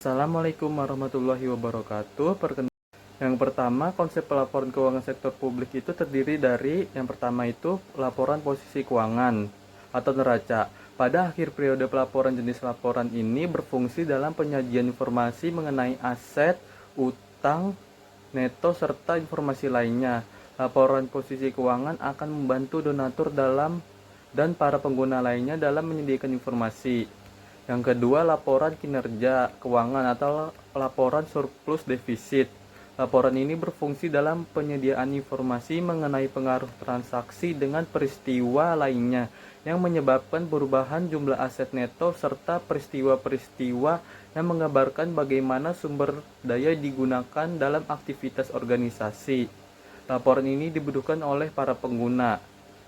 Assalamualaikum warahmatullahi wabarakatuh. Yang pertama, konsep pelaporan keuangan sektor publik itu terdiri dari yang pertama itu laporan posisi keuangan atau neraca. Pada akhir periode pelaporan, jenis laporan ini berfungsi dalam penyajian informasi mengenai aset, utang, neto, serta informasi lainnya. Laporan posisi keuangan akan membantu donatur dan para pengguna lainnya dalam menyediakan informasi. Yang kedua, laporan kinerja keuangan atau laporan surplus defisit. Laporan ini berfungsi dalam penyediaan informasi mengenai pengaruh transaksi dengan peristiwa lainnya yang menyebabkan perubahan jumlah aset neto serta peristiwa-peristiwa yang menggambarkan bagaimana sumber daya digunakan dalam aktivitas organisasi. Laporan ini dibutuhkan oleh para pengguna.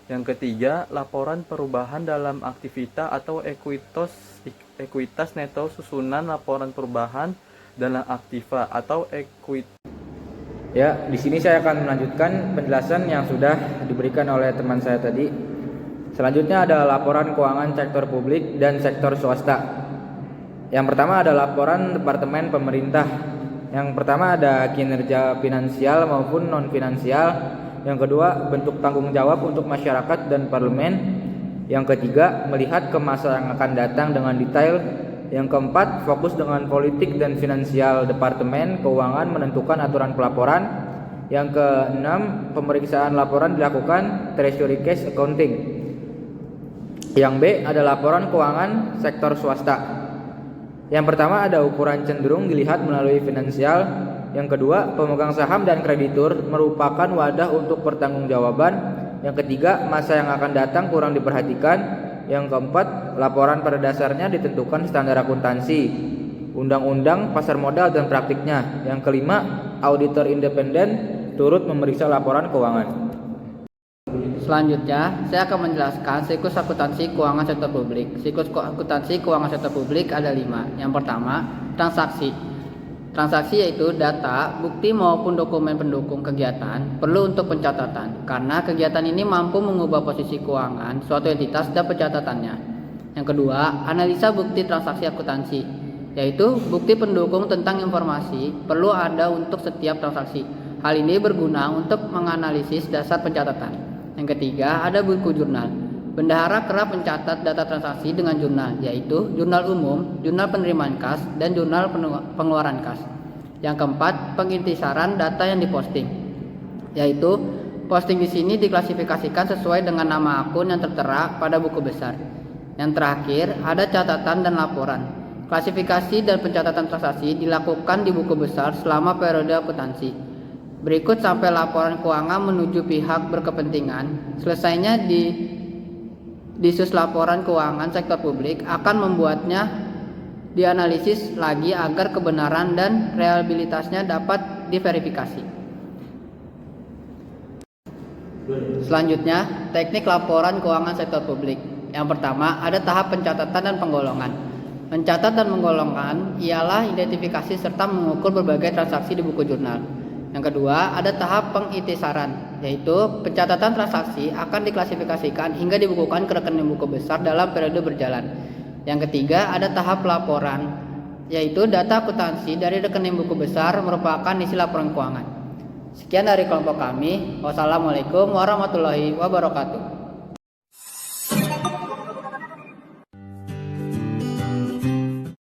Yang ketiga, laporan perubahan dalam aktivitas atau ekuitas neto susunan laporan perubahan dalam aktiva atau ekuitas. Ya, di sini saya akan melanjutkan penjelasan yang sudah diberikan oleh teman saya tadi. Selanjutnya ada laporan keuangan sektor publik dan sektor swasta. Yang pertama ada laporan departemen pemerintah. Yang pertama ada kinerja finansial maupun non finansial. Yang kedua, bentuk tanggung jawab untuk masyarakat dan parlemen. Yang ketiga, melihat ke masa yang akan datang dengan detail. Yang keempat, fokus dengan politik dan finansial departemen keuangan menentukan aturan pelaporan. Yang keenam, pemeriksaan laporan dilakukan treasury cash accounting. Yang B, ada laporan keuangan sektor swasta. Yang pertama ada ukuran cenderung dilihat melalui finansial. Yang kedua, pemegang saham dan kreditur merupakan wadah untuk pertanggungjawaban. Yang ketiga, masa yang akan datang kurang diperhatikan. Yang keempat, laporan pada dasarnya ditentukan standar akuntansi, undang-undang pasar modal dan praktiknya. Yang kelima, auditor independen turut memeriksa laporan keuangan. Selanjutnya, saya akan menjelaskan siklus akuntansi keuangan sektor publik. Siklus akuntansi keuangan sektor publik ada 5. Yang pertama, transaksi. Transaksi yaitu data, bukti maupun dokumen pendukung kegiatan perlu untuk pencatatan karena kegiatan ini mampu mengubah posisi keuangan suatu entitas dan pencatatannya. Yang kedua, analisa bukti transaksi akuntansi, yaitu bukti pendukung tentang informasi perlu ada untuk setiap transaksi. Hal ini berguna untuk menganalisis dasar pencatatan. Yang ketiga, ada buku jurnal. Bendahara kerap mencatat data transaksi dengan jurnal, yaitu jurnal umum, jurnal penerimaan kas, dan jurnal pengeluaran kas. Yang keempat, pengintisaran data yang diposting, yaitu posting di sini diklasifikasikan sesuai dengan nama akun yang tertera pada buku besar. Yang terakhir, ada catatan dan laporan. Klasifikasi dan pencatatan transaksi dilakukan di buku besar selama periode akuntansi. Berikut sampai laporan keuangan menuju pihak berkepentingan. Selesainya Disus laporan keuangan sektor publik akan membuatnya dianalisis lagi agar kebenaran dan reliabilitasnya dapat diverifikasi. Selanjutnya, teknik laporan keuangan sektor publik. Yang pertama, ada tahap pencatatan dan penggolongan. Mencatat dan menggolongkan ialah identifikasi serta mengukur berbagai transaksi di buku jurnal. Yang kedua, ada tahap pengintisaran, yaitu pencatatan transaksi akan diklasifikasikan hingga dibukukan ke rekening buku besar dalam periode berjalan. Yang ketiga, ada tahap laporan, yaitu data akuntansi dari rekening buku besar merupakan isi laporan keuangan. Sekian dari kelompok kami. Wassalamualaikum warahmatullahi wabarakatuh.